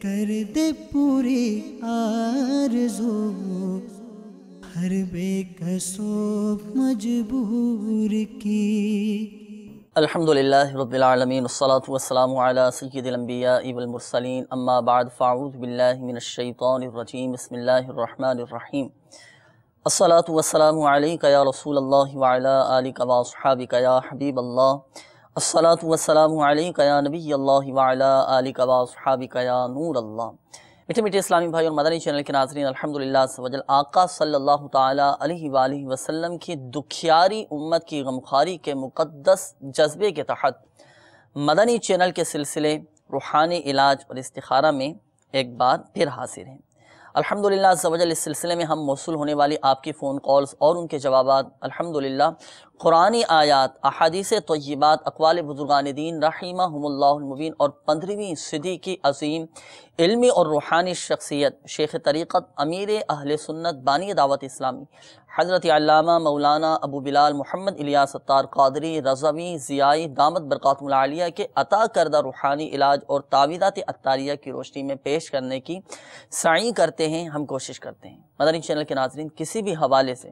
کر دے پوری آرزو ہر بے کسو مجبور کی۔ الحمدللہ رب العالمین والصلاة والسلام علی سید الانبیاء والمرسلین اما بعد فاعوذ باللہ من الشیطان الرجیم بسم اللہ الرحمن الرحیم الصلاة والسلام علیک یا رسول اللہ وعلی آلک واصحابک یا حبیب اللہ الصلاة والسلام علیک یا نبی اللہ وعلی آلک واصحابک یا نور اللہ۔ میٹھے میٹھے اسلامی بھائی اور مدنی چینل کے ناظرین، الحمدللہ عز و جل آقا صلی اللہ تعالیٰ علیہ وآلہ وسلم کی دکھیاری امت کی غمخواری کے مقدس جذبے کے تحت مدنی چینل کے سلسلے روحانی علاج اور استخارہ میں ایک بار پھر حاضر ہیں۔ الحمدللہ عز و جل اس سلسلے میں ہم موصول ہونے والی آپ کی فون کالز اور ان کے جوابات الحمدللہ قرآنی آیات، احادیث طیبات، اقوال بزرگان دین رحمہم اللہ المبین اور 15ویں صدی کی عظیم علمی اور روحانی شخصیت شیخ طریقت امیر اہل سنت بانی دعوت اسلامی حضرت علامہ مولانا ابو بلال محمد الیاس اتار قادری رضوی ضیائی دامت برکاتہم العالیہ کے عطا کردہ روحانی علاج اور تعویذات اتاریہ کی روشنی میں پیش کرنے کی سعی کرتے ہیں، ہم کوشش کرتے ہیں۔ مدنی چینل کے ناظرین، کسی بھی حوالے سے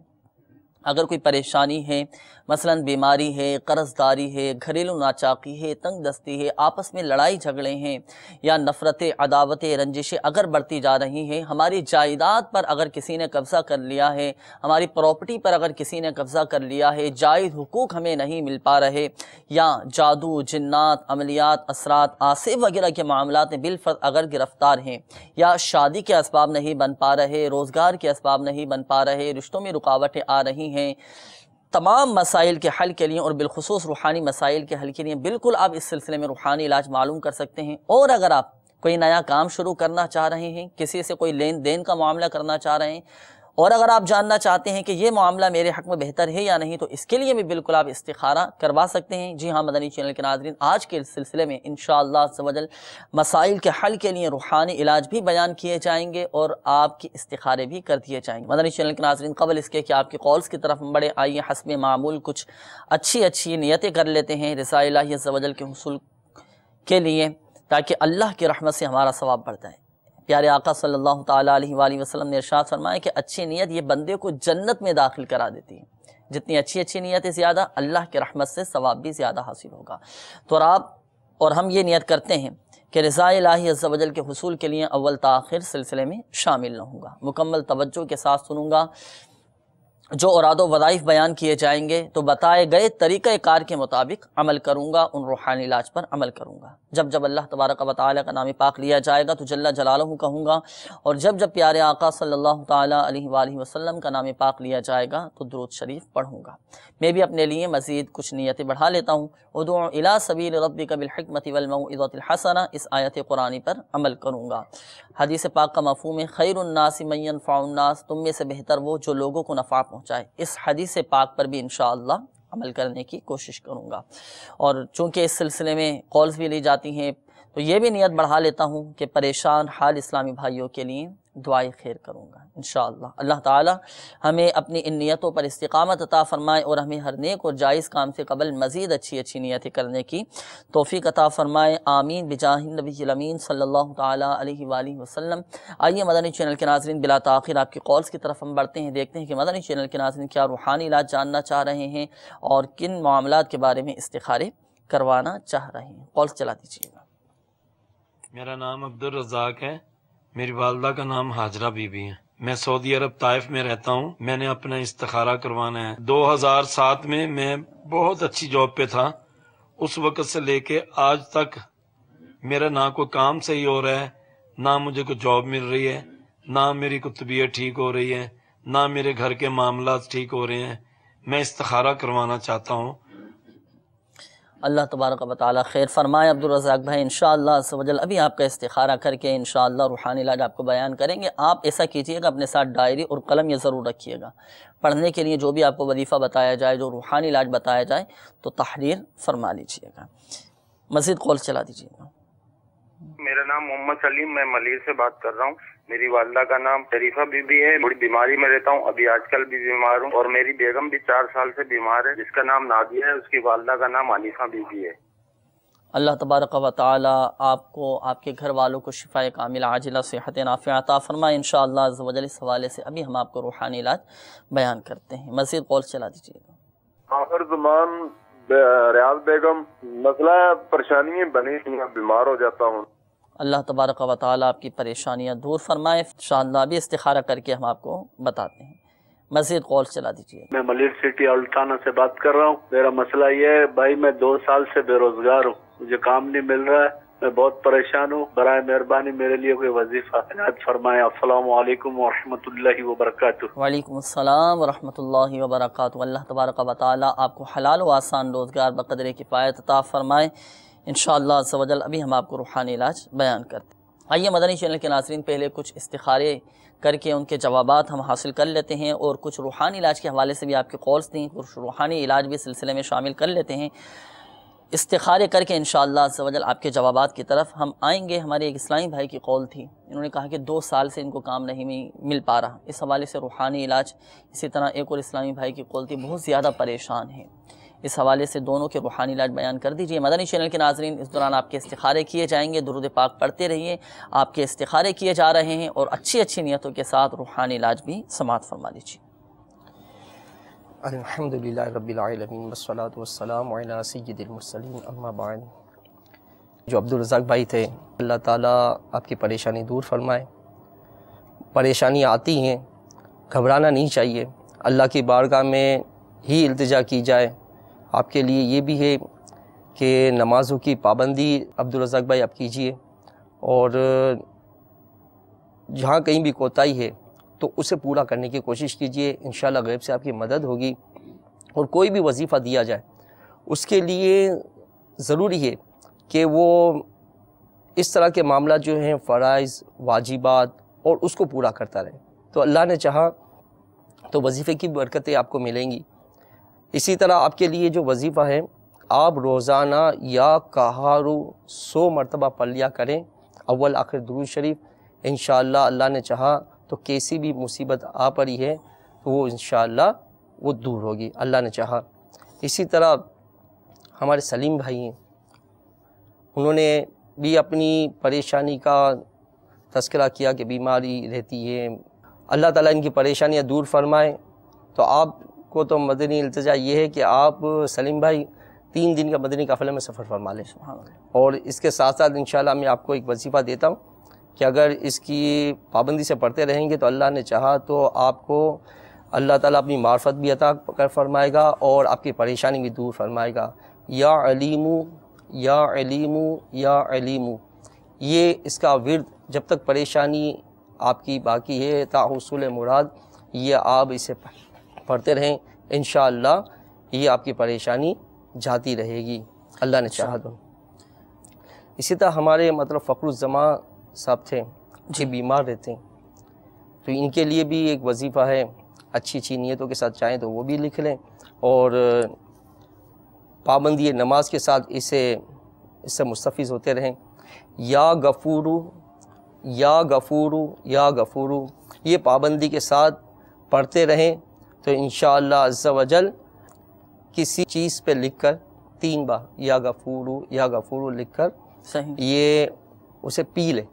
اگر کوئی پریشانی ہے، مثلا بیماری ہے، قرض داری ہے، گھریلو ناچاقی ہے، تنگ دستی ہے، آپس میں لڑائی جھگڑے ہیں یا نفرتیں، عداوتیں، رنجشیں اگر بڑھتی جا رہی ہیں، ہماری جائیداد پر اگر کسی نے قبضہ کر لیا ہے، ہماری پراپرٹی پر اگر کسی نے قبضہ کر لیا ہے، جائز حقوق ہمیں نہیں مل پا رہے، یا جادو، جنات، عملیات، اثرات، آصف وغیرہ کے معاملات میں بالفرض اگر گرفتار ہیں، یا شادی کے اسباب نہیں بن پا رہے، روزگار کے اسباب نہیں بن پا رہے، رشتوں میں رکاوٹیں آ رہی ہیں، تمام مسائل کے حل کے لیے اور بالخصوص روحانی مسائل کے حل کے لیے بالکل آپ اس سلسلے میں روحانی علاج معلوم کر سکتے ہیں۔ اور اگر آپ کوئی نیا کام شروع کرنا چاہ رہے ہیں، کسی سے کوئی لین دین کا معاملہ کرنا چاہ رہے ہیں، اور اگر آپ جاننا چاہتے ہیں کہ یہ معاملہ میرے حق میں بہتر ہے یا نہیں، تو اس کے لیے بھی بالکل آپ استخارہ کروا سکتے ہیں۔ جی ہاں مدنی چینل کے ناظرین، آج کے سلسلے میں انشاءاللہ عز و جل مسائل کے حل کے لیے روحانی علاج بھی بیان کیے جائیں گے اور آپ کی استخارے بھی کر دیے جائیں گے۔ مدنی چینل کے ناظرین، قبل اس کے کہ آپ کی کالز کی طرف ہم بڑھیں، آئیے حسب معمول کچھ اچھی نیتیں کر لیتے ہیں رضا الہی عز و جل کے حصول کے لیے، تاکہ اللہ کی رحمت سے ہمارا ثواب بڑھ جائے۔ پیارے آقا صلی اللہ تعالیٰ علیہ وآلہ وسلم نے ارشاد فرمایا کہ اچھی نیت یہ بندے کو جنت میں داخل کرا دیتی ہے۔ جتنی اچھی نیتیں زیادہ، اللہ کی رحمت سے ثواب بھی زیادہ حاصل ہوگا۔ تو آپ اور ہم یہ نیت کرتے ہیں کہ رضا الہی عز و جل کے حصول کے لیے اول تا آخر سلسلے میں شامل رہوں گا، مکمل توجہ کے ساتھ سنوں گا، جو اوراد و وظائف بیان کیے جائیں گے تو بتائے گئے طریقہ کار کے مطابق عمل کروں گا، ان روحانی علاج پر عمل کروں گا۔ جب اللہ تبارک و تعالیٰ کا نام پاک لیا جائے گا تو جل جلالہ کہوں گا، اور جب پیارے آقا صلی اللہ تعالیٰ علیہ وآلہ وسلم کا نام پاک لیا جائے گا تو درود شریف پڑھوں گا۔ میں بھی اپنے لیے مزید کچھ نیتیں بڑھا لیتا ہوں۔ ادعو الی سبیل ربک بالحکمۃ والموعظۃ الحسنہ، اس آیت قرآنی پر عمل کروں گا۔ حدیث پاک کا مفہوم ہے خیر الناس من ینفع الناس، تم میں سے بہتر وہ جو لوگوں کو نفع پہنچائے۔ اس حدیث پاک پر بھی انشاءاللہ عمل کرنے کی کوشش کروں گا۔ اور چونکہ اس سلسلے میں کالز بھی لی جاتی ہیں تو یہ بھی نیت بڑھا لیتا ہوں کہ پریشان حال اسلامی بھائیوں کے لیے دعائے خیر کروں گا انشاءاللہ۔ اللہ تعالی ہمیں اپنی ان نیتوں پر استقامت عطا فرمائے اور ہمیں ہر نیک اور جائز کام سے قبل مزید اچھی نیتیں کرنے کی توفیق عطا فرمائے، آمین بجاہ النبی الامین صلی اللہ تعالی علیہ وآلہ وسلم۔ آئیے مدنی چینل کے ناظرین، بلا تاخیر آپ کی کالز کی طرف ہم بڑھتے ہیں، دیکھتے ہیں کہ مدنی چینل کے ناظرین کیا روحانی علاج جاننا چاہ رہے ہیں اور کن معاملات کے بارے میں استخارے کروانا چاہ رہے ہیں۔ کالز چلا دیجیے گا۔ میرا نام عبدالرزاق ہے، میری والدہ کا نام حاجرہ بی بی ہے، میں سعودی عرب طائف میں رہتا ہوں۔ میں نے اپنا استخارہ کروانا ہے۔ 2007 میں بہت اچھی جاب پہ تھا، اس وقت سے لے کے آج تک میرا نہ کوئی کام صحیح ہو رہا ہے، نہ مجھے کوئی جاب مل رہی ہے، نہ میری کوئی طبیعت ٹھیک ہو رہی ہے، نہ میرے گھر کے معاملات ٹھیک ہو رہے ہیں۔ میں استخارہ کروانا چاہتا ہوں۔ اللہ تبارک و تعالی خیر فرمائے عبدالرزاق بھائی، انشاءاللہ عز و جل ابھی آپ کا استخارہ کر کے انشاءاللہ روحانی علاج آپ کو بیان کریں گے۔ آپ ایسا کیجئے گا، اپنے ساتھ ڈائری اور قلم یہ ضرور رکھیے گا، پڑھنے کے لیے جو بھی آپ کو وظیفہ بتایا جائے، جو روحانی علاج بتایا جائے تو تحریر فرما لیجئے گا۔ مزید کال چلا دیجئے گا۔ میرا نام محمد سلیم، میں ملیر سے بات کر رہا ہوں۔ میری والدہ کا نام شریفہ بی بی ہے، بڑی بیماری میں رہتا ہوں، ابھی آج کل بھی بیمار ہوں، اور میری بیگم بھی 4 سال سے بیمار ہے، جس کا نام نادیہ ہے، اس کی والدہ کا نام حنیفہ بی بی ہے۔ اللہ تبارک و تعالی آپ کو، آپ کے گھر والوں کو شفاء کامل عاجلہ صحت نافعہ عطا فرمائے انشاءاللہ عز و جل۔ اس حوالے سے ابھی ہم آپ کو روحانی علاج بیان کرتے ہیں، مزید قول چلا دیجیے گا۔ آخر زمان ریاض بیگم، مسئلہ پریشانیاں بنی ہیں، بیمار ہو جاتا ہوں۔ اللہ تبارک و تعالی آپ کی پریشانیاں دور فرمائے انشاءاللہ۔ ابھی استخارہ کر کے ہم آپ کو بتاتے ہیں، مزید قول چلا دیجیے۔ میں ملیر سٹی الٹانا سے بات کر رہا ہوں۔ میرا مسئلہ یہ ہے بھائی، میں 2 سال سے بے روزگار ہوں، مجھے کام نہیں مل رہا ہے، میں بہت پریشان ہوں۔ برائے مہربانی میرے لیے کوئی وظیفہ عنایت فرمائے۔ السلام علیکم ورحمۃ اللہ وبرکاتہ۔ وعلیکم السلام ورحمۃ اللہ وبرکاتہ۔ اللہ تبارک و تعالی آپ کو حلال و آسان روزگار بقدر کفایت عطا فرمائے انشاءاللہ عز و جل۔ ابھی ہم آپ کو روحانی علاج بیان کرتے ہیں۔ آئیے مدنی چینل کے ناظرین، پہلے کچھ استخارے کر کے ان کے جوابات ہم حاصل کر لیتے ہیں، اور کچھ روحانی علاج کے حوالے سے بھی آپ کے قولز دیں، کچھ روحانی علاج بھی سلسلے میں شامل کر لیتے ہیں۔ استخارے کر کے انشاءاللہ عز و جل آپ کے جوابات کی طرف ہم آئیں گے۔ ہمارے ایک اسلامی بھائی کی قول تھی، انہوں نے کہا کہ 2 سال سے ان کو کام نہیں مل پا رہا، اس حوالے سے روحانی علاج۔ اسی طرح ایک اور اسلامی بھائی کی قول تھی، بہت زیادہ پریشان ہیں، اس حوالے سے دونوں کے روحانی علاج بیان کر دیجئے۔ مدنی چینل کے ناظرین، اس دوران آپ کے استخارے کیے جائیں گے، درود پاک پڑھتے رہیے، آپ کے استخارے کیے جا رہے ہیں، اور اچھی اچھی نیتوں کے ساتھ روحانی علاج بھی سماعت فرما لیجیے۔ الحمدللہ رب العالمین والصلاة والسلام علی سید المرسلین، اما بعد۔ جو عبدالرزاق بھائی تھے، اللہ تعالیٰ آپ کی پریشانی دور فرمائے۔ پریشانی آتی ہیں، گھبرانا نہیں چاہیے، اللہ کی بارگاہ میں ہی التجا کی جائے۔ آپ کے لیے یہ بھی ہے کہ نمازوں کی پابندی عبدالرزاق بھائی آپ کیجئے، اور جہاں کہیں بھی کوتاہی ہے تو اسے پورا کرنے کی کوشش کیجئے، انشاءاللہ غیب سے آپ کی مدد ہوگی۔ اور کوئی بھی وظیفہ دیا جائے اس کے لیے ضروری ہے کہ وہ اس طرح کے معاملات جو ہیں، فرائض، واجبات، اور اس کو پورا کرتا رہے، تو اللہ نے چاہا تو وظیفے کی برکتیں آپ کو ملیں گی۔ اسی طرح آپ کے لیے جو وظیفہ ہے، آپ روزانہ یا کہارو 100 مرتبہ پڑھ لیا کریں، اول آخر درود شریف۔ انشاءاللہ اللہ نے چاہا تو کیسی بھی مصیبت آ پڑی ہے تو وہ انشاءاللہ وہ دور ہوگی، اللہ نے چاہا۔ اسی طرح ہمارے سلیم بھائی ہیں، انہوں نے بھی اپنی پریشانی کا تذکرہ کیا کہ بیماری رہتی ہے، اللہ تعالیٰ ان کی پریشانیاں دور فرمائے۔ تو آپ کو تو مدنی التجا یہ ہے کہ آپ سلیم بھائی 3 دن کا مدنی قافلہ میں سفر فرما لیں، اور اس کے ساتھ ساتھ انشاءاللہ میں آپ کو ایک وظیفہ دیتا ہوں کہ اگر اس کی پابندی سے پڑھتے رہیں گے تو اللہ نے چاہا تو آپ کو اللہ تعالیٰ اپنی معرفت بھی عطا کر فرمائے گا، اور آپ کی پریشانی بھی دور فرمائے گا۔ یا علیمو یا علیمو یا علیمو، یہ اس کا ورد جب تک پریشانی آپ کی باقی ہے تا حصول مراد، یہ آپ اسے پڑھتے رہیں، انشاءاللہ یہ آپ کی پریشانی جاتی رہے گی، اللہ نے چاہا تو۔ اسی طرح ہمارے فخر الزمان صاحب تھے، جو بیمار رہتے ہیں، تو ان کے لیے بھی ایک وظیفہ ہے، اچھی اچھی نیتوں کے ساتھ چاہیں تو وہ بھی لکھ لیں، اور پابندی نماز کے ساتھ اس سے مستفیض ہوتے رہیں۔ یا غفورو یا غفورو یا غفورو، یہ پابندی کے ساتھ پڑھتے رہیں تو انشاءاللہ عز و جل کسی چیز پہ لکھ کر 3 بار یا غفورو یا غفورو لکھ کر یہ اسے پی لیں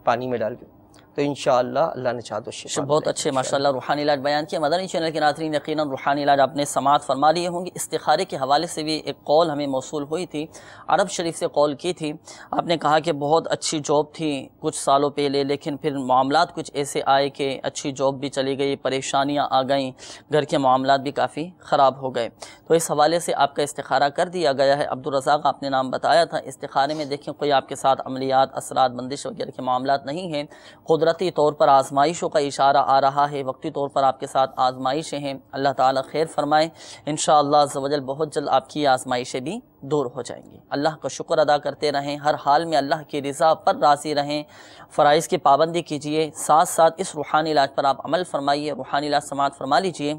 پانی میں ڈال کے، تو انشاءاللہ اللہ نے چاہا تو شفا۔ بہت اچھے ماشاءاللہ روحانی علاج بیان کیا۔ مدنی چینل کے ناظرین، یقیناً روحانی علاج آپ نے سماعت فرما لیے ہوں گے۔ استخارے کے حوالے سے بھی ایک قول ہمیں موصول ہوئی تھی، عرب شریف سے قول کی تھی، آپ نے کہا کہ بہت اچھی جاب تھی کچھ سالوں پہلے، لیکن پھر معاملات کچھ ایسے آئے کہ اچھی جاب بھی چلی گئی، پریشانیاں آ گئیں، گھر کے معاملات بھی کافی خراب ہو گئے، تو اس حوالے سے آپ کا استخارہ کر دیا گیا ہے۔ عبدالرزاق آپ نے نام بتایا تھا، استخارے میں دیکھیں کوئی آپ کے ساتھ عملیات، اثرات، بندش وغیرہ کے معاملات نہیں ہیں، قدرتی طور پر آزمائشوں کا اشارہ آ رہا ہے، وقتی طور پر آپ کے ساتھ آزمائشیں ہیں، اللہ تعالیٰ خیر فرمائے، انشاءاللہ عز و جل بہت جلد آپ کی آزمائشیں بھی دور ہو جائیں گی۔ اللہ کا شکر ادا کرتے رہیں، ہر حال میں اللہ کی رضا پر راضی رہیں، فرائض کی پابندی کیجئے، ساتھ ساتھ اس روحانی علاج پر آپ عمل فرمائیے، روحانی علاج سماعت فرما لیجئے،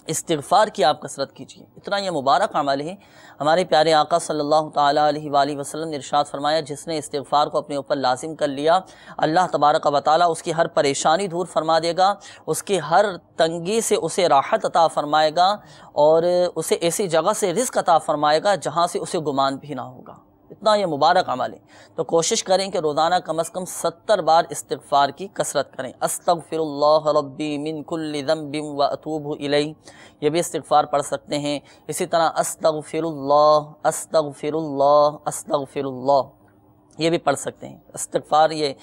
استغفار کی آپ کثرت کیجئے، اتنا یہ مبارک عمل ہے۔ ہمارے پیارے آقا صلی اللہ تعالیٰ علیہ وآلہ وسلم نے ارشاد فرمایا، جس نے استغفار کو اپنے اوپر لازم کر لیا، اللہ تبارک و تعالیٰ اس کی ہر پریشانی دور فرما دے گا، اس کی ہر تنگی سے اسے راحت عطا فرمائے گا، اور اسے ایسی جگہ سے رزق عطا فرمائے گا جہاں سے اسے گمان بھی نہ ہوگا۔ اتنا یہ مبارک عمل ہے. تو کوشش کریں کہ روزانہ کم از کم 70 بار استغفار کی کثرت کریں. استغفر اللہ ربی من کل ذنب واتوب الیہ، یہ بھی استغفار پڑھ سکتے ہیں. اسی طرح استغفر اللہ استغفر اللہ استغفر اللہ، یہ بھی پڑھ سکتے ہیں. استغفار یہ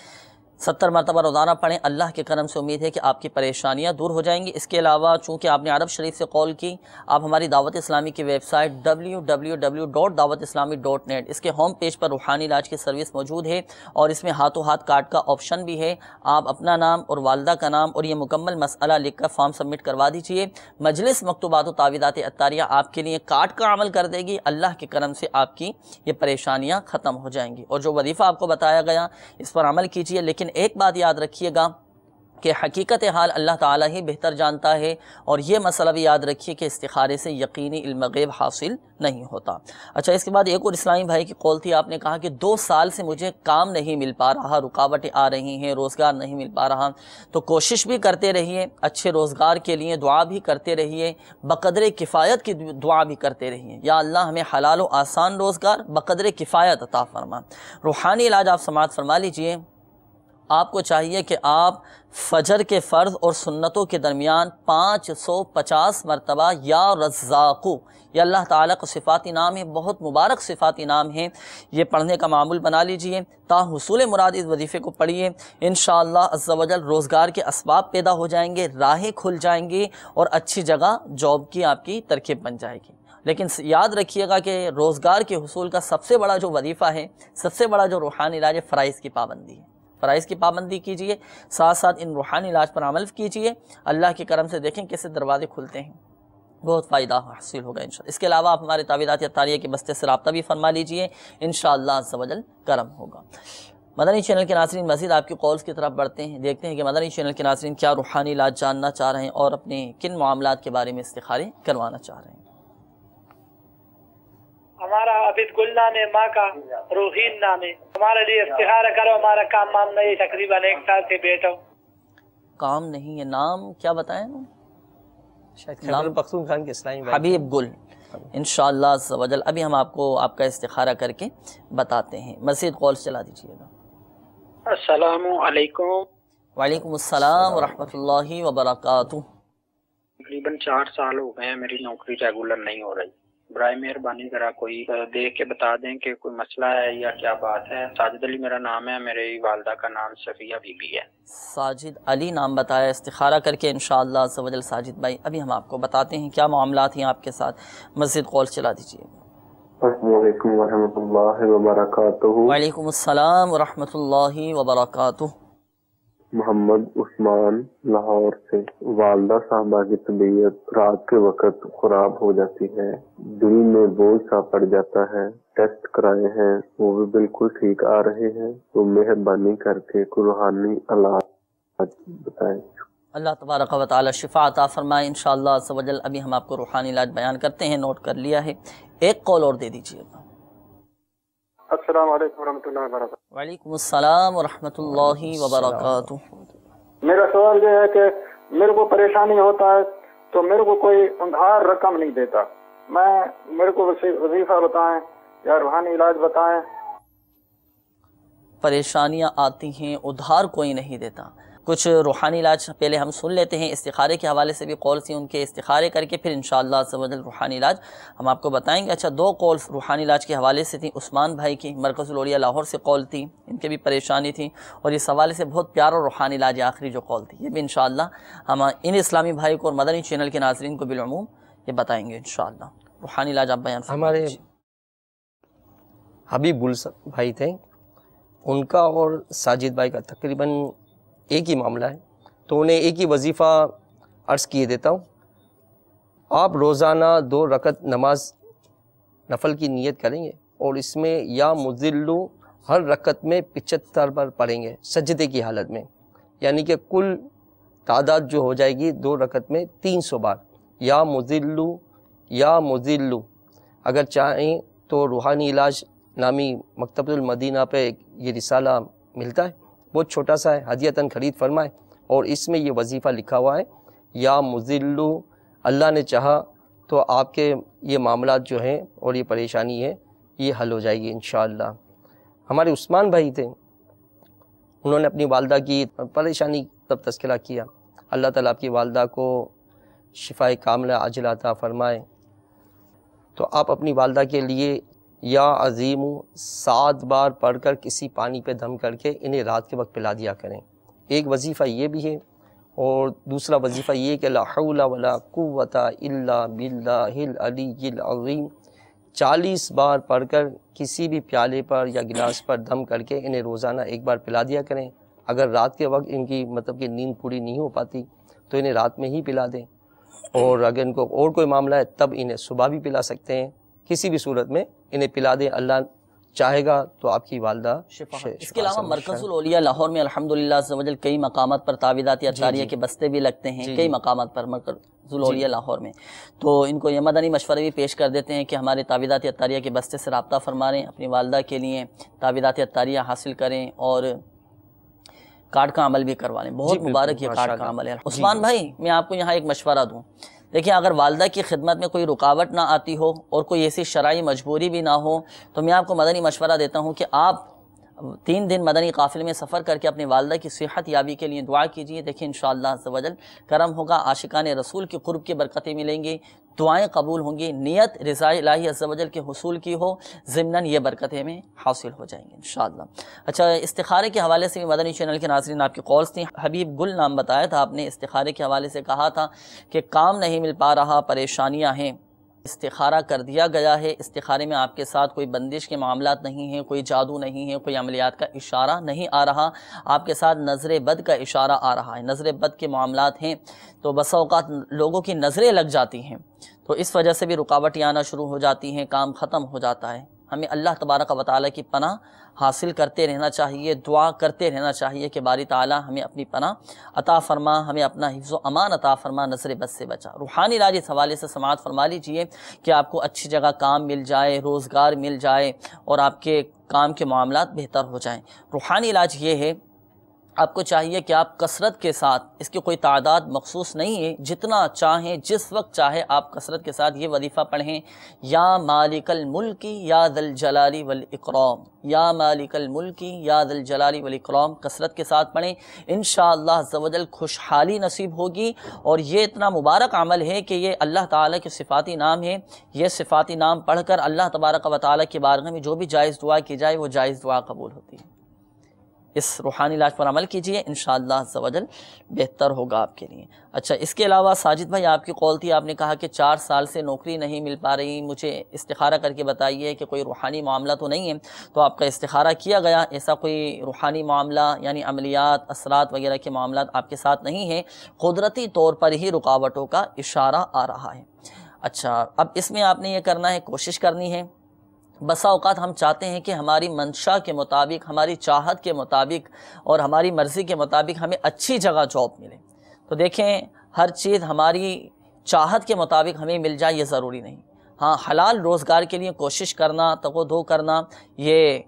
70 مرتبہ روزانہ پڑھیں. اللہ کے کرم سے امید ہے کہ آپ کی پریشانیاں دور ہو جائیں گی. اس کے علاوہ چونکہ آپ نے عرب شریف سے کال کی، آپ ہماری دعوت اسلامی کی ویب سائٹ www.dawatislami.net، اس کے ہوم پیج پر روحانی علاج کی سروس موجود ہے، اور اس میں ہاتھوں ہاتھ کارڈ کا آپشن بھی ہے. آپ اپنا نام اور والدہ کا نام اور یہ مکمل مسئلہ لکھ کر فارم سبمٹ کروا دیجئے. مجلس مکتوبات و تعویذات عطاریہ آپ کے لیے کارڈ کا عمل کر دے گی. اللہ کے کرم سے آپ کی یہ پریشانیاں ختم ہو جائیں گی. اور جو وظیفہ آپ کو بتایا گیا اس پر عمل کیجئے، لیکن ایک بات یاد رکھیے گا کہ حقیقت حال اللہ تعالیٰ ہی بہتر جانتا ہے، اور یہ مسئلہ بھی یاد رکھیے کہ استخارے سے یقینی علم غیب حاصل نہیں ہوتا. اچھا، اس کے بعد ایک اور اسلامی بھائی کی کال تھی. آپ نے کہا کہ 2 سال سے مجھے کام نہیں مل پا رہا، رکاوٹیں آ رہی ہیں، روزگار نہیں مل پا رہا. تو کوشش بھی کرتے رہیے، اچھے روزگار کے لیے دعا بھی کرتے رہیے، بقدر کفایت کی دعا بھی کرتے رہیے. یا اللہ ہمیں حلال و آسان روزگار بقدر کفایت عطا فرما. روحانی علاج آپ سماعت فرما لیجئے. آپ کو چاہیے کہ آپ فجر کے فرض اور سنتوں کے درمیان 550 مرتبہ یا رزاقو، یہ اللہ تعالیٰ کا صفاتی نام ہے، بہت مبارک صفاتی نام ہے، یہ پڑھنے کا معمول بنا لیجئے. تا حصول مراد اس وظیفے کو پڑھیے. انشاءاللہ عز و جل روزگار کے اسباب پیدا ہو جائیں گے، راہیں کھل جائیں گی، اور اچھی جگہ جاب کی آپ کی ترکیب بن جائے گی. لیکن یاد رکھیے گا کہ روزگار کے حصول کا سب سے بڑا جو وظیفہ ہے، سب سے بڑا جو روحانی علاج ہے، فرائض کی پابندی ہے. فرائض کی پابندی کیجئے، ساتھ ساتھ ان روحانی علاج پر عمل کیجئے. اللہ کے کرم سے دیکھیں کیسے دروازے کھلتے ہیں، بہت فائدہ حاصل ہوگا انشاءاللہ. اس کے علاوہ آپ ہمارے تعویذات عطاریہ کے بستے سے رابطہ بھی فرما لیجئے، انشاءاللہ عز و جل کرم ہوگا. مدنی چینل کے ناظرین، مزید آپ کی کالز کی طرف بڑھتے ہیں. دیکھتے ہیں کہ مدنی چینل کے ناظرین کیا روحانی علاج جاننا چاہ رہے ہیں اور اپنے کن معاملات کے بارے میں استخارے کروانا چاہ رہے ہیں. ہمارا عبد گل نام ہے، ماں کا روحین نام ہے. ہمارے لیے استخارہ کرو، ہمارا کام وام نہیں، تقریباً 1 سال سے بیٹھا ہوں. کام نہیں ہے، نام کیا بتائیں؟ شاید خیبر پختونخوا کے اسلامی بھائی حبیب گل. انشاءاللہ عز و جل ابھی ہم آپ کو آپ کا استخارہ کر کے بتاتے ہیں. مزید کال چلا دیجیے گا. السلام علیکم. وعلیکم السلام ورحمۃ اللہ وبرکاتہ. تقریباً 4 سال ہو گئے ہیں، میری نوکری ریگولر نہیں ہو رہی. برائے مہربانی ذرا کوئی دیکھ کے بتا دیں کہ کوئی مسئلہ ہے یا کیا بات ہے. ساجد علی میرا نام ہے، میری والدہ کا نام صفیہ بی بی ہے. ساجد علی نام بتایا. استخارہ کر کے انشاءاللہ عز و جل ساجد بھائی ابھی ہم آپ کو بتاتے ہیں کیا معاملات ہیں آپ کے ساتھ. مزید کال چلا دیجیے. السلام علیکم ورحمۃ اللہ وبرکاتہ. وعلیکم السلام ورحمۃ اللہ وبرکاتہ. محمد عثمان لاہور سے. والدہ صاحبہ کی طبیعت رات کے وقت خراب ہو جاتی ہے، دل میں بوجھ سا پڑ جاتا ہے. ٹیسٹ کرائے ہیں وہ بھی بالکل ٹھیک آ رہے ہیں، تو مہربانی کر کے کوئی روحانی علاج بتائیں. اللہ تبارک و تعالی شفا عطا فرمائے انشاءاللہ عز و جل. ابھی ہم آپ کو روحانی علاج بیان کرتے ہیں، نوٹ کر لیا ہے. ایک کال اور دے دیجیے گا. السلام علیکم ورحمۃ اللہ وبرکاتہ. وعلیکم السلام ورحمۃ اللہ وبرکاتہ. میرا سوال یہ ہے کہ میرے کو پریشانی ہوتا ہے تو میرے کو کوئی ادھار رقم نہیں دیتا. میرے کو وظیفہ بتائیں یا روحانی علاج بتائیں. پریشانیاں آتی ہیں، ادھار کوئی نہیں دیتا. کچھ روحانی علاج پہلے ہم سن لیتے ہیں. استخارے کے حوالے سے بھی کالز تھیں، ان کے استخارے کر کے پھر انشاءاللہ عز و جل روحانی علاج ہم آپ کو بتائیں گے. اچھا، 2 کالز روحانی علاج کے حوالے سے تھیں. عثمان بھائی کی مرکز الاولیاء لاہور سے کال تھی، ان کے بھی پریشانی تھی، اور اس حوالے سے بہت پیارا روحانی علاج آخری جو کال تھی یہ بھی انشاءاللہ ہم ان اسلامی بھائی کو اور مدنی چینل کے ناظرین کو بالعموم یہ بتائیں گے انشاءاللہ. روحانی علاج آپ بیان ہمارے حبیب گل بھائی تھے، ان کا اور ساجد بھائی کا تقریباً ایک ہی معاملہ ہے، تو انہیں ایک ہی وظیفہ عرض کیے دیتا ہوں. آپ روزانہ 2 رکعت نماز نفل کی نیت کریں گے، اور اس میں یا مذلو ہر رکعت میں 75 بار پڑھیں گے سجدے کی حالت میں، یعنی کہ کل تعداد جو ہو جائے گی 2 رکعت میں 300 بار یا مذلو یا مذلو. اگر چاہیں تو روحانی علاج نامی مکتبۃ المدینہ پہ یہ رسالہ ملتا ہے، بہت چھوٹا سا ہے، ہدیتاً خرید فرمائے، اور اس میں یہ وظیفہ لکھا ہوا ہے یا مذلو. اللہ نے چاہا تو آپ کے یہ معاملات جو ہیں اور یہ پریشانی ہے یہ حل ہو جائے گی انشاءاللہ۔ ہمارے عثمان بھائی تھے، انہوں نے اپنی والدہ کی پریشانی تب تذکرہ کیا۔ اللہ تعالیٰ آپ کی والدہ کو شفائے کاملہ عاجلہ عطا فرمائے۔ تو آپ اپنی والدہ کے لیے یا عظیم 7 بار پڑھ کر کسی پانی پہ دم کر کے انہیں رات کے وقت پلا دیا کریں۔ ایک وظیفہ یہ بھی ہے، اور دوسرا وظیفہ یہ کہ لا حول ولا قوت الا باللہ العلی العظیم 40 بار پڑھ کر کسی بھی پیالے پر یا گلاس پر دم کر کے انہیں روزانہ ایک بار پلا دیا کریں۔ اگر رات کے وقت ان کی مطلب کہ نیند پوری نہیں ہو پاتی تو انہیں رات میں ہی پلا دیں، اور اگر ان کو اور کوئی معاملہ ہے تب انہیں صبح بھی پلا سکتے ہیں، کسی بھی صورت میں انہیں پلا دیں، اللہ چاہے گا تو آپ کی والدہ شفا۔ اس کے علاوہ مرکز الاولیاء لاہور میں الحمدللہ عز و جل کئی مقامات پر تعویذات عطاریہ کے بستے بھی لگتے ہیں، کئی مقامات پر مرکز الاولیاء لاہور میں، تو ان کو یہ مدنی مشورے بھی پیش کر دیتے ہیں کہ ہمارے تعویذات عطاریہ کے بستے سے رابطہ فرما رہے ہیں، اپنی والدہ کے لیے تعویذات عطاریہ حاصل کریں اور کارڈ کا عمل بھی کروا لیں۔ بہت مبارک یہ کارڈ کا عمل ہے۔ عثمان بھائی، میں آپ کو یہاں ایک مشورہ دوں، دیکھیں اگر والدہ کی خدمت میں کوئی رکاوٹ نہ آتی ہو اور کوئی ایسی شرعی مجبوری بھی نہ ہو تو میں آپ کو مدنی مشورہ دیتا ہوں کہ آپ 3 دن مدنی قافلے میں سفر کر کے اپنی والدہ کی صحت یابی کے لیے دعا کیجیے۔ دیکھیں انشاءاللہ عز و جل کرم ہوگا، عاشقان رسول کی قرب کی برکتیں ملیں گی، دعائیں قبول ہوں گی، نیت رضا الہی عز و جل کے حصول کی ہو، ضمناً یہ برکتیں ہمیں حاصل ہو جائیں گی انشاءاللہ۔ اچھا، استخارے کے حوالے سے بھی مدنی چینل کے ناظرین آپ کی کالز تھیں۔ حبیب گل نام بتایا تھا آپ نے، استخارے کے حوالے سے کہا تھا کہ کام نہیں مل پا رہا، پریشانیاں ہیں، استخارہ کر دیا گیا ہے، استخارے میں آپ کے ساتھ کوئی بندش کے معاملات نہیں ہیں، کوئی جادو نہیں ہے، کوئی عملیات کا اشارہ نہیں آ رہا، آپ کے ساتھ نظر بد کا اشارہ آ رہا ہے، نظر بد کے معاملات ہیں، تو بسا اوقات لوگوں کی نظریں لگ جاتی ہیں، تو اس وجہ سے بھی رکاوٹیں آنا شروع ہو جاتی ہیں، کام ختم ہو جاتا ہے۔ ہمیں اللہ تبارک و تعالیٰ کی پناہ حاصل کرتے رہنا چاہیے، دعا کرتے رہنا چاہیے کہ باری تعالیٰ ہمیں اپنی پناہ عطا فرما، ہمیں اپنا حفظ و امان عطا فرما، نظر بد سے بچا۔ روحانی علاج اس حوالے سے سماعت فرما لیجئے کہ آپ کو اچھی جگہ کام مل جائے، روزگار مل جائے اور آپ کے کام کے معاملات بہتر ہو جائیں۔ روحانی علاج یہ ہے، آپ کو چاہیے کہ آپ کثرت کے ساتھ، اس کی کوئی تعداد مخصوص نہیں ہے، جتنا چاہیں جس وقت چاہے آپ کثرت کے ساتھ یہ وظیفہ پڑھیں، یا مالک الملک یا ذی الجلال والاکرام، یا مالک الملک یا ذی الجلال والاکرام کثرت کے ساتھ پڑھیں، انشاءاللہ عز و جل خوشحالی نصیب ہوگی۔ اور یہ اتنا مبارک عمل ہے کہ یہ اللہ تعالیٰ کے صفاتی نام ہے، یہ صفاتی نام پڑھ کر اللہ تبارک و تعالیٰ کی بارگاہ میں جو بھی جائز دعا کی جائے وہ جائز دعا قبول ہوتی ہے۔ اس روحانی علاج پر عمل کیجئے، انشاءاللہ عز و جل بہتر ہوگا آپ کے لیے۔ اچھا، اس کے علاوہ ساجد بھائی آپ کی کال تھی، آپ نے کہا کہ 4 سال سے نوکری نہیں مل پا رہی، مجھے استخارہ کر کے بتائیے کہ کوئی روحانی معاملہ تو نہیں ہے۔ تو آپ کا استخارہ کیا گیا، ایسا کوئی روحانی معاملہ یعنی عملیات، اثرات وغیرہ کے معاملات آپ کے ساتھ نہیں ہیں، قدرتی طور پر ہی رکاوٹوں کا اشارہ آ رہا ہے۔ اچھا، اب اس میں آپ نے یہ کرنا ہے، کوشش کرنی ہے۔ بسا اوقات ہم چاہتے ہیں کہ ہماری منشا کے مطابق، ہماری چاہت کے مطابق اور ہماری مرضی کے مطابق ہمیں اچھی جگہ جاب ملے، تو دیکھیں ہر چیز ہماری چاہت کے مطابق ہمیں مل جائے یہ ضروری نہیں۔ ہاں، حلال روزگار کے لیے کوشش کرنا، تگودو کرنا، یہ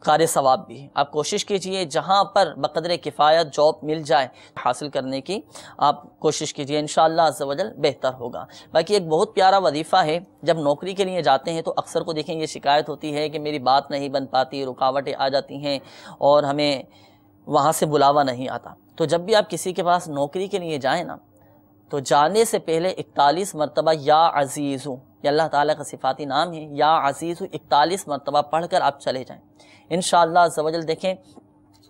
کار ثواب بھی ہے۔ آپ کوشش کیجئے جہاں پر بقدر کفایت جاب مل جائے حاصل کرنے کی آپ کوشش کیجئے، انشاءاللہ عز و جل بہتر ہوگا۔ باقی ایک بہت پیارا وظیفہ ہے، جب نوکری کے لیے جاتے ہیں تو اکثر کو دیکھیں یہ شکایت ہوتی ہے کہ میری بات نہیں بن پاتی، رکاوٹیں آ جاتی ہیں اور ہمیں وہاں سے بلاوا نہیں آتا۔ تو جب بھی آپ کسی کے پاس نوکری کے لیے جائیں نا، تو جانے سے پہلے 41 مرتبہ یا عزیزو، یہ اللہ تعالیٰ کا صفاتی نام ہے، یا عزیزو 41 مرتبہ پڑھ کر آپ چلے جائیں، انشاءاللہ عز و جل دیکھیں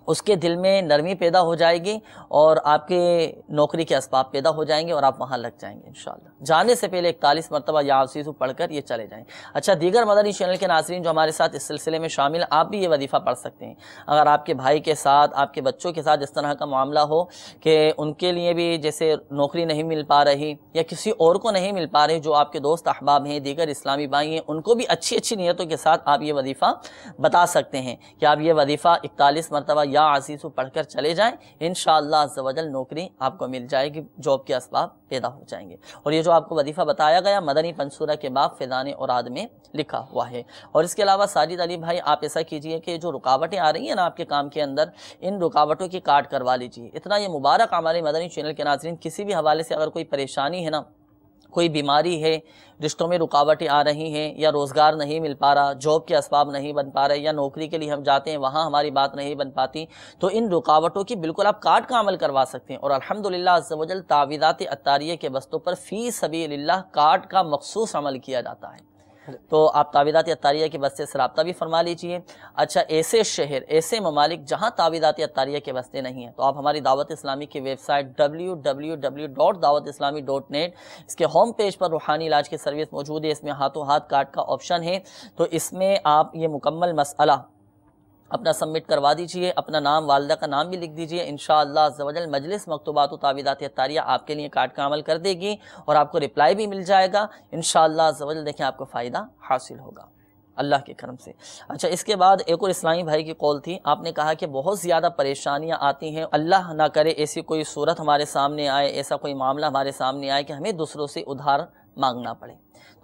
اس کے دل میں نرمی پیدا ہو جائے گی اور آپ کے نوکری کے اسباب پیدا ہو جائیں گے اور آپ وہاں لگ جائیں گے انشاءاللہ۔ جانے سے پہلے 41 مرتبہ یا عزیزو پڑھ کر یہ چلے جائیں۔ اچھا، دیگر مدنی چینل کے ناظرین جو ہمارے ساتھ اس سلسلے میں شامل ہیں، آپ بھی یہ وظیفہ پڑھ سکتے ہیں۔ اگر آپ کے بھائی کے ساتھ، آپ کے بچوں کے ساتھ اس طرح کا معاملہ ہو کہ ان کے لیے بھی جیسے نوکری نہیں مل پا رہی یا کسی اور کو نہیں مل پا رہی، جو آپ کے دوست احباب ہیں، دیگر اسلامی بھائی ہیں، ان کو بھی اچھی اچھی نیتوں کے ساتھ آپ یہ وظیفہ بتا سکتے ہیں کہ آپ یہ وظیفہ 41 مرتبہ یا عزیزو پڑھ کر چلے جائیں، انشاءاللہ عز و جل نوکری آپ کو مل جائے گی، جاب کے اسباب پیدا ہو جائیں گے۔ اور یہ جو آپ کو وظیفہ بتایا گیا مدنی پنسورہ کے باب فیضان اوراد میں لکھا ہوا ہے۔ اور اس کے علاوہ ساجد علی بھائی آپ ایسا کیجئے کہ جو رکاوٹیں آ رہی ہیں نا آپ کے کام کے اندر، ان رکاوٹوں کی کاٹ کروا لیجئے۔ اتنا یہ مبارک ہمارے مدنی چینل کے ناظرین، کسی بھی حوالے سے اگر کوئی پریشانی ہے نا، کوئی بیماری ہے، رشتوں میں رکاوٹیں آ رہی ہیں، یا روزگار نہیں مل پا رہا، جاب کے اسباب نہیں بن پا رہے، یا نوکری کے لیے ہم جاتے ہیں وہاں ہماری بات نہیں بن پاتی، تو ان رکاوٹوں کی بالکل آپ کاٹ کا عمل کروا سکتے ہیں۔ اور الحمدللہ عز و جل تعویذات عطاریہ کے بستوں پر فی سبیل اللہ کاٹ کا مخصوص عمل کیا جاتا ہے، تو آپ تعویذات عطاریہ کے بستے سے رابطہ بھی فرما لیجئے۔ اچھا، ایسے شہر، ایسے ممالک جہاں تعویذات عطاریہ کے بستے نہیں ہیں، تو آپ ہماری دعوت اسلامی کی ویب سائٹ www.dawatIslami.net اس کے ہوم پیج پر روحانی علاج کی سروس موجود ہے، اس میں ہاتھوں ہاتھ کارڈ کا آپشن ہے، تو اس میں آپ یہ مکمل مسئلہ اپنا سبمٹ کروا دیجئے، اپنا نام، والدہ کا نام بھی لکھ دیجئے، انشاءاللہ عز و جل مجلس مکتوبات و تعویذات عطاریہ آپ کے لیے کارڈ کا عمل کر دے گی، اور آپ کو رپلائی بھی مل جائے گا انشاءاللہ عز و جل۔ دیکھیں آپ کو فائدہ حاصل ہوگا اللہ کے کرم سے۔ اچھا، اس کے بعد ایک اور اسلامی بھائی کی کال تھی، آپ نے کہا کہ بہت زیادہ پریشانیاں آتی ہیں، اللہ نہ کرے ایسی کوئی صورت ہمارے سامنے آئے، ایسا کوئی معاملہ ہمارے سامنے آئے کہ ہمیں دوسروں سے ادھار مانگنا پڑے،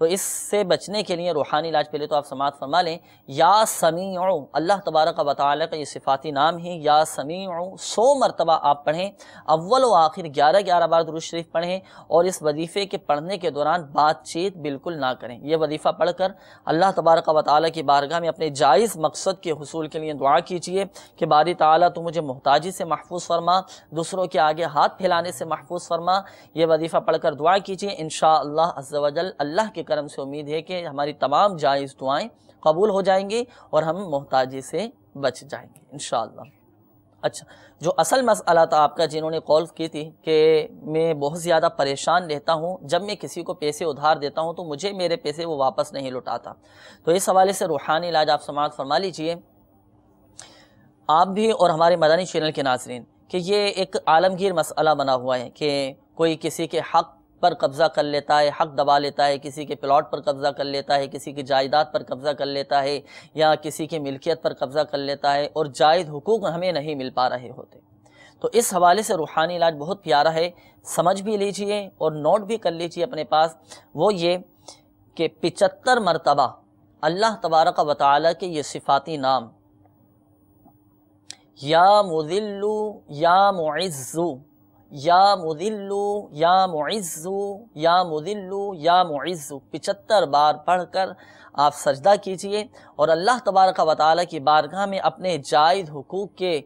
تو اس سے بچنے کے لیے روحانی علاج پہلے تو آپ سماعت فرما لیں۔ یا سمیع، اللہ تبارک و تعالی کا یہ صفاتی نام ہے، یا سمیع 100 مرتبہ آپ پڑھیں، اول و آخر 11 بار درود شریف پڑھیں، اور اس وظیفے کے پڑھنے کے دوران بات چیت بالکل نہ کریں۔ یہ وظیفہ پڑھ کر اللہ تبارک و تعالی کی بارگاہ میں اپنے جائز مقصد کے حصول کے لیے دعا کیجئے کہ باری تعالیٰ تو مجھے محتاجی سے محفوظ فرما، دوسروں کے آگے ہاتھ پھیلانے سے محفوظ فرما۔ یہ وظیفہ پڑھ کر دعا کیجئے، انشاءاللہ عز و جل اللہ کے کرم سے امید ہے کہ ہماری تمام جائز دعائیں قبول ہو جائیں گی اور ہم محتاجی سے بچ جائیں گے انشاءاللہ۔ اچھا، جو اصل مسئلہ تھا آپ کا، جنہوں نے کال کی تھی کہ میں بہت زیادہ پریشان رہتا ہوں، جب میں کسی کو پیسے ادھار دیتا ہوں تو مجھے میرے پیسے وہ واپس نہیں لوٹاتا، تو اس حوالے سے روحانی علاج آپ سماعت فرما لیجئے، آپ بھی اور ہمارے مدنی چینل کے ناظرین، کہ یہ ایک عالمگیر مسئلہ بنا ہوا ہے کہ کوئی کسی کے حق پر قبضہ کر لیتا ہے، حق دبا لیتا ہے، کسی کے پلاٹ پر قبضہ کر لیتا ہے، کسی کی جائیداد پر قبضہ کر لیتا ہے، یا کسی کی ملکیت پر قبضہ کر لیتا ہے، اور جائز حقوق ہمیں نہیں مل پا رہے ہوتے۔ تو اس حوالے سے روحانی علاج بہت پیارا ہے، سمجھ بھی لیجئے اور نوٹ بھی کر لیجئے اپنے پاس، وہ یہ کہ 75 مرتبہ اللہ تبارک و تعالی کے یہ صفاتی نام، یا مذل یا معز، یا مذل یا معز، یا مذل یا معز، 75 بار پڑھ کر آپ سجدہ کیجئے، اور اللہ تبارک و تعالی کی بارگاہ میں اپنے جائز حقوق کے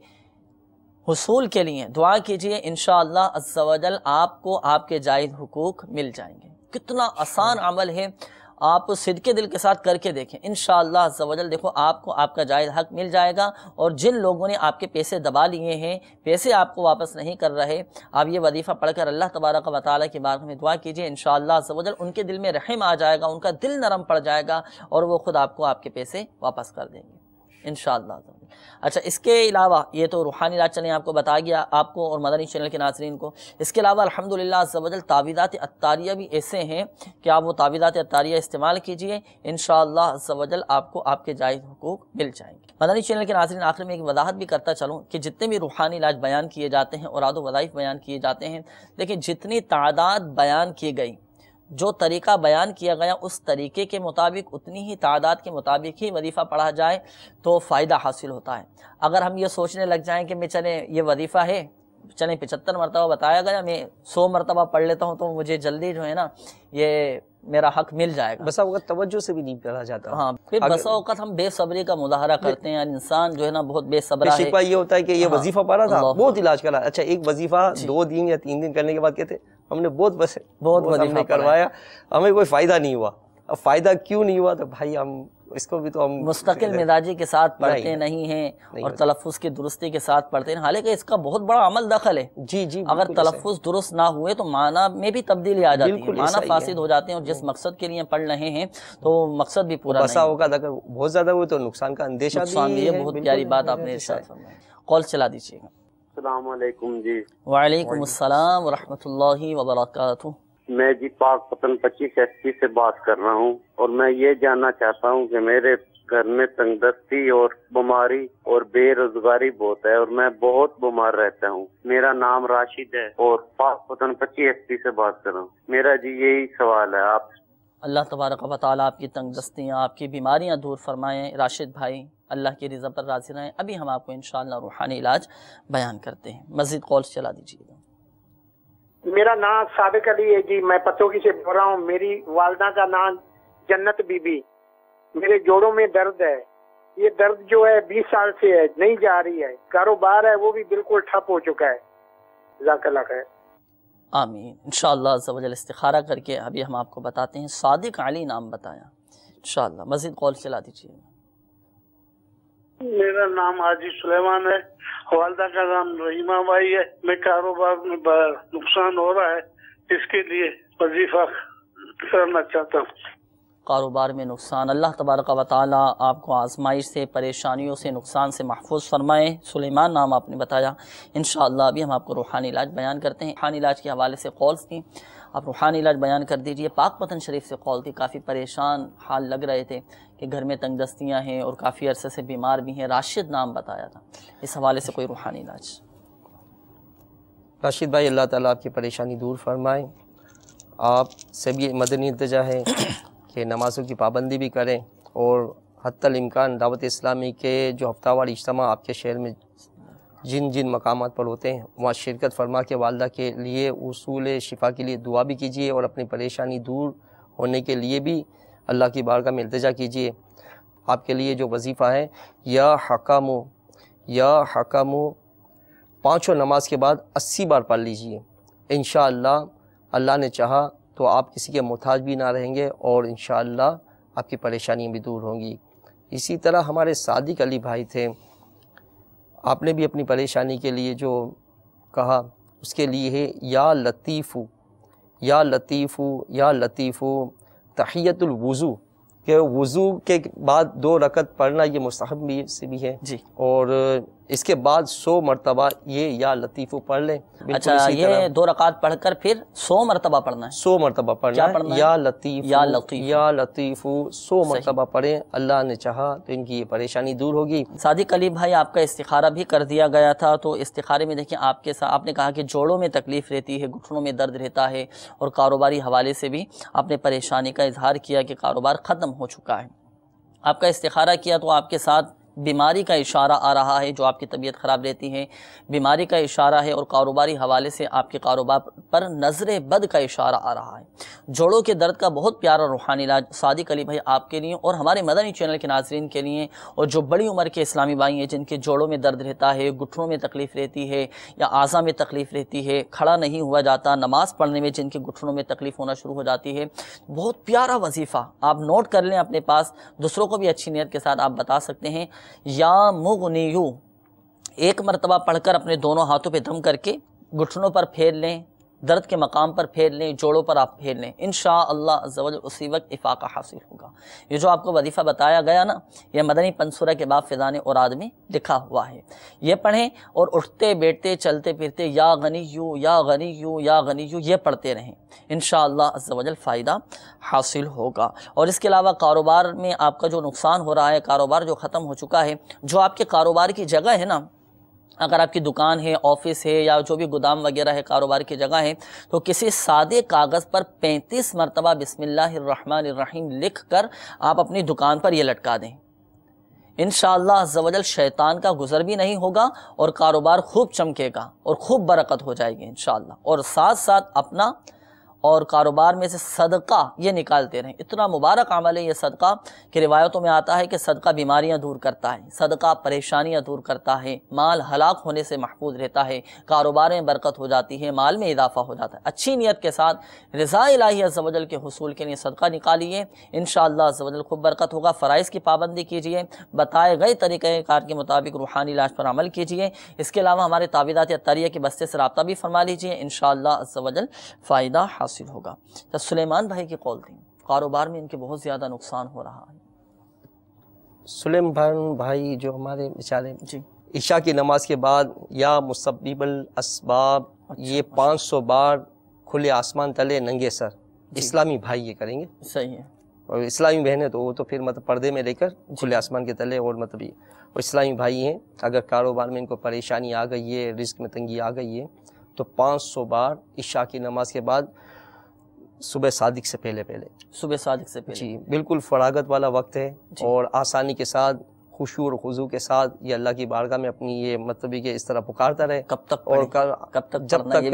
حصول کے لیے دعا کیجئے، انشاءاللہ عز و جل آپ کو آپ کے جائز حقوق مل جائیں گے۔ کتنا آسان عمل ہے، آپ صدقے دل کے ساتھ کر کے دیکھیں، انشاءاللہ عز و جل دیکھو آپ کو آپ کا جائز حق مل جائے گا، اور جن لوگوں نے آپ کے پیسے دبا لیے ہیں، پیسے آپ کو واپس نہیں کر رہے، آپ یہ وظیفہ پڑھ کر اللہ تبارک و تعالیٰ کی بارگاہ میں دعا کیجئے، انشاءاللہ عز و جل ان کے دل میں رحم آ جائے گا، ان کا دل نرم پڑ جائے گا، اور وہ خود آپ کو آپ کے پیسے واپس کر دیں گے انشاءاللہ۔ اچھا، اس کے علاوہ یہ تو روحانی علاج چلیں آپ کو بتا گیا، آپ کو اور مدنی چینل کے ناظرین کو، اس کے علاوہ الحمدللہ عز و جل تعویذات عطاریہ بھی ایسے ہیں کہ آپ وہ تعویذات عطاریہ استعمال کیجئے، انشاءاللہ عز و جل آپ کو آپ کے جائز حقوق مل جائیں گے۔ مدنی چینل کے ناظرین، آخر میں ایک وضاحت بھی کرتا چلوں کہ جتنے بھی روحانی علاج بیان کیے جاتے ہیں، اوراد و وظائف بیان کیے جاتے ہیں، لیکن جتنی تعداد بیان کی گئی، جو طریقہ بیان کیا گیا، اس طریقے کے مطابق اتنی ہی تعداد کے مطابق ہی وظیفہ پڑھا جائے تو فائدہ حاصل ہوتا ہے۔ اگر ہم یہ سوچنے لگ جائیں کہ میں چلیں یہ وظیفہ ہے، چلیں 75 مرتبہ بتایا گیا، میں 100 مرتبہ پڑھ لیتا ہوں تو مجھے جلدی جو ہے نا یہ میرا حق مل جائے گا، بسا اوقات توجہ سے بھی نہیں پڑھا جاتا۔ ہاں، پھر بسا اوقات ہم بے صبری کا مظاہرہ کرتے ہیں، انسان جو ہے نا بہت بے صبر ہے۔ شکوہ یہ ہوتا ہے کہ یہ وظیفہ پڑھا تھا، بہت علاج کرا، اچھا ایک وظیفہ 2 دن یا 3 دن کرنے کے بعد کہتے ہم نے بہت وظیفہ کروایا، ہمیں کوئی فائدہ نہیں ہوا۔ اب فائدہ کیوں نہیں ہوا؟ تو بھائی ہم اس کو بھی تو ہم مستقل مزاجی کے ساتھ پڑھتے نہیں ہیں، اور تلفظ کی درستی کے ساتھ پڑھتے ہیں، حالانکہ اس کا بہت بڑا عمل دخل ہے۔ جی، اگر تلفظ درست نہ ہوئے تو معنی میں بھی تبدیلی آ جاتی ہے، معنی فاسد ہو جاتے ہیں، اور جس مقصد کے لیے پڑھ رہے ہیں تو مقصد بھی پورا نہیں بسا ہوگا، اگر بہت زیادہ ہوئے تو نقصان کا اندیشہ بھی ہے۔ یہ بہت پیاری بات آپ نے ارشاد فرمائی۔ کال چلا دیجیے گا۔ السلام علیکم جی۔ وعلیکم السلام ورحمۃ اللہ وبرکاتہ۔ میں جی پاک پتن 25 SP سے بات کر رہا ہوں، اور میں یہ جاننا چاہتا ہوں کہ میرے گھر میں تنگ دستی اور بیماری اور بے روزگاری بہت ہے، اور میں بہت بیمار رہتا ہوں۔ میرا نام راشد ہے اور پاک پتن 25 SP سے بات کر رہا ہوں۔ میرا جی یہی سوال ہے، آپ اللہ تبارک و تعالیٰ آپ کی تنگ دستیاں، آپ کی بیماریاں دور فرمائیں۔ راشد بھائی اللہ کی رضا پر راضی رہیں۔ ابھی ہم آپ کو انشاءاللہ روحانی علاج بیان کرتے ہیں، مزید کالز چلا دیجیے گا۔ میرا نام سابق علی ہے جی، میں پتوکی سے بول رہا ہوں. میری والدہ کا نام جنت بی بی. میرے جوڑوں میں درد ہے، یہ درد جو ہے 20 سال سے ہے، نہیں جا رہی ہے. کاروبار ہے وہ بھی بالکل ٹھپ ہو چکا ہے. جزاک اللہ خیر. آمین. انشاءاللہ عز و جل استخارہ کر کے ابھی ہم آپ کو بتاتے ہیں. صادق علی نام بتایا، انشاءاللہ مزید قول چلا دیجیے. میرا نام حاجی سلیمان ہے، والدہ کا نام رحیمہ بائی ہے. میں کاروبار میں نقصان ہو رہا ہے، اس کے لیے وظیفہ کرنا چاہتا ہوں. کاروبار میں نقصان، اللہ تبارک و تعالی آپ کو آزمائش سے، پریشانیوں سے، نقصان سے محفوظ فرمائے. سلیمان نام آپ نے بتایا، انشاءاللہ ابھی ہم آپ کو روحانی علاج بیان کرتے ہیں. روحانی علاج کے حوالے سے قولز تھیں، آپ روحانی علاج بیان کر دیجئے. پاک پتن شریف سے قول تھی، کافی پریشان حال لگ رہے تھے کہ گھر میں تنگ دستیاں ہیں اور کافی عرصے سے بیمار بھی ہیں. راشد نام بتایا تھا، اس حوالے سے کوئی روحانی علاج. راشد بھائی اللہ تعالیٰ آپ کی پریشانی دور فرمائیں. آپ سے بھی مدنی التجا ہے کہ نمازوں کی پابندی بھی کریں اور حتی الامکان دعوت اسلامی کے جو ہفتہ وار اجتماع آپ کے شہر میں جن جن مقامات پر ہوتے ہیں وہاں شرکت فرما کے والدہ کے لیے اصول شفا کے لیے دعا بھی کیجیے اور اپنی پریشانی دور ہونے کے لیے بھی اللہ کی بارگاہ میں التجا کیجیے. آپ کے لیے جو وظیفہ ہے یا حکمو 5 نماز کے بعد 80 بار پڑھ لیجیے. انشاءاللہ اللہ نے چاہا تو آپ کسی کے محتاج بھی نہ رہیں گے اور انشاءاللہ آپ کی پریشانیاں بھی دور ہوں گی. اسی طرح ہمارے صادق علی بھائی تھے، آپ نے بھی اپنی پریشانی کے لیے جو کہا اس کے لیے ہے یا لطیفو یا لطیفو یا لطیفو تحیت الوضو، کہ وضو کے بعد 2 رکعت پڑھنا یہ مستحب بھی سے بھی ہے جی، اور اس کے بعد 100 مرتبہ یہ یا لطیفو پڑھ لیں. اچھا، یہ 2 رکعت پڑھ کر پھر 100 مرتبہ پڑھنا ہے؟ 100 مرتبہ پڑھنا ہے. یا لطیف یا لطیفو 100 مرتبہ پڑھیں. اللہ نے چاہا تو ان کی یہ پریشانی دور ہوگی. صادق علی بھائی آپ کا استخارہ بھی کر دیا گیا تھا، تو استخارے میں دیکھیں آپ کے ساتھ آپ نے کہا کہ جوڑوں میں تکلیف رہتی ہے، گھٹنوں میں درد رہتا ہے اور کاروباری حوالے سے بھی آپ نے پریشانی کا اظہار کیا کہ کاروبار ختم ہو چکا ہے. آپ کا استخارہ کیا تو آپ کے ساتھ بیماری کا اشارہ آ رہا ہے، جو آپ کی طبیعت خراب رہتی ہے بیماری کا اشارہ ہے، اور کاروباری حوالے سے آپ کے کاروبار پر نظر بد کا اشارہ آ رہا ہے. جوڑوں کے درد کا بہت پیارا روحانی علاج صادق علی بھائی آپ کے لیے اور ہمارے مدنی چینل کے ناظرین کے لیے، اور جو بڑی عمر کے اسلامی بھائی ہیں جن کے جوڑوں میں درد رہتا ہے، گھٹنوں میں تکلیف رہتی ہے یا اعضاء میں تکلیف رہتی ہے، کھڑا نہیں ہوا جاتا، نماز پڑھنے میں جن کے گھٹنوں میں تکلیف ہونا شروع ہو جاتی ہے، بہت پیارا وظیفہ آپ نوٹ کر لیں اپنے پاس، دوسروں کو بھی اچھی نیت کے ساتھ آپ بتا سکتے ہیں. یا مغنیو 1 مرتبہ پڑھ کر اپنے دونوں ہاتھوں پہ دم کر کے گھٹنوں پر پھیر لیں، درد کے مقام پر پھیر لیں، جوڑوں پر آپ پھیر لیں، انشاءاللہ عز و جل اسی وقت افاقہ حاصل ہوگا. یہ جو آپ کو وظیفہ بتایا گیا نا، یہ مدنی پنسورہ کے باب فیضان اوراد میں لکھا ہوا ہے. یہ پڑھیں اور اٹھتے بیٹھتے چلتے پھرتے یا غنیو یا غنیو یا غنیو یہ پڑھتے رہیں، انشاءاللہ عز و جل فائدہ حاصل ہوگا. اور اس کے علاوہ کاروبار میں آپ کا جو نقصان ہو رہا ہے، کاروبار جو ختم ہو چکا ہے، جو آپ کے کاروبار کی جگہ ہے نا، اگر آپ کی دکان ہے، آفس ہے یا جو بھی گودام وغیرہ ہے، کاروبار کی جگہ ہے، تو کسی سادے کاغذ پر 35 مرتبہ بسم اللہ الرحمن الرحیم لکھ کر آپ اپنی دکان پر یہ لٹکا دیں. انشاءاللہ عز و جل شیطان کا گزر بھی نہیں ہوگا اور کاروبار خوب چمکے گا اور خوب برکت ہو جائے گی انشاءاللہ. اور ساتھ ساتھ اپنا اور کاروبار میں سے صدقہ یہ نکالتے رہیں. اتنا مبارک عمل ہے یہ صدقہ کہ روایتوں میں آتا ہے کہ صدقہ بیماریاں دور کرتا ہے، صدقہ پریشانیاں دور کرتا ہے، مال ہلاک ہونے سے محفوظ رہتا ہے، کاروبار میں برکت ہو جاتی ہے، مال میں اضافہ ہو جاتا ہے. اچھی نیت کے ساتھ رضا الہی عز و جل کے حصول کے لیے صدقہ نکالیے، انشاءاللہ عز و جل خوب برکت ہوگا. فرائض کی پابندی کیجیے، بتائے گئے طریقہ کار کے مطابق روحانی علاج پر عمل کیجیے. اس کے علاوہ ہمارے تعویذات اطاریہ کے بستے سے رابطہ بھی فرما لیجیے، انشاءاللہ عز و جل فائدہ حاصل ہوگا. تو سلیمان بھائی کی قول تھی، کاروبار میں ان کے بہت زیادہ نقصان ہو رہا ہے. سلیمان بھائی جو ہمارے بیچارے عشاء کی نماز کے بعد یا مسبب الاسباب یہ 500 بار کھلے آسمان تلے ننگے سر، اسلامی بھائی یہ کریں گے. صحیح ہے. اور اسلامی بہنیں تو وہ تو پھر مطلب پردے میں لے کر کھلے آسمان کے تلے، اور مطلب وہ اسلامی بھائی ہیں اگر کاروبار میں ان کو پریشانی آ گئی ہے، رزق میں تنگی آ گئی ہے، تو 500 بار عشاء کی نماز کے بعد صبح صادق سے پہلے صبح صادق سے پہلے جی بالکل فراغت والا وقت ہے اور آسانی کے ساتھ خشوع اور خضوع کے ساتھ یہ اللہ کی بارگاہ میں اپنی یہ مطلب کہ اس طرح پکارتا رہے. کب تک اور کب تک جب تک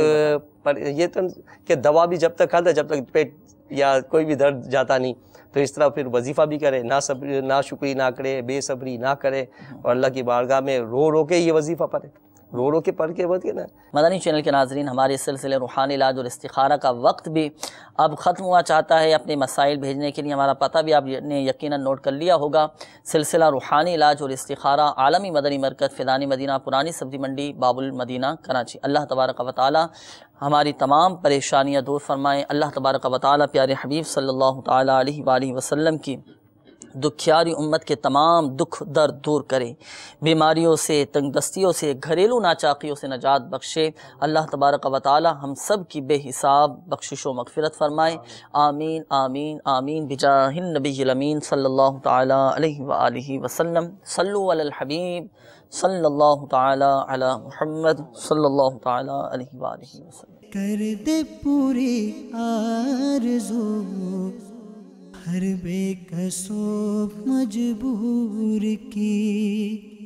یہ تو کہ دوا بھی جب تک کھاتا ہے جب تک پیٹ یا کوئی بھی درد جاتا نہیں. تو اس طرح پھر وظیفہ بھی کرے, نا شکری نہ کرے, بے صبری نہ کرے, اور اللہ کی بارگاہ میں رو رو کے یہ وظیفہ پڑھے, رو رو کے پڑھ کے بات کے نا. مدنی چینل کے ناظرین, ہمارے سلسلے روحانی علاج اور استخارہ کا وقت بھی اب ختم ہوا چاہتا ہے. اپنے مسائل بھیجنے کے لیے ہمارا پتہ بھی آپ نے یقیناً نوٹ کر لیا ہوگا. سلسلہ روحانی علاج اور استخارہ, عالمی مدنی مرکز, فیضانی مدینہ, پرانی سبزی منڈی, باب المدینہ, کراچی. اللہ تبارک و تعالی ہماری تمام پریشانیاں دور فرمائیں. اللہ تبارک و تعالی پیارے حبیب صلی اللہ تعالی علیہ وآلہ وسلم کی دکھیاری امت کے تمام دکھ درد دور کرے, بیماریوں سے, تنگ دستیوں سے, گھریلو ناچاقیوں سے نجات بخشے. اللہ تبارک و تعالی ہم سب کی بے حساب بخشش و مغفرت فرمائے. آمین آمین آمین بجاہ النبی الامین صلی اللہ تعالی علیہ وآلہ وسلم. صلو علی الحبیب صلی اللہ تعالی علی محمد صلی اللہ تعالی علیہ وآلہ وسلم. کر دے پوری آرزو ہر بے کسو مجبور کی.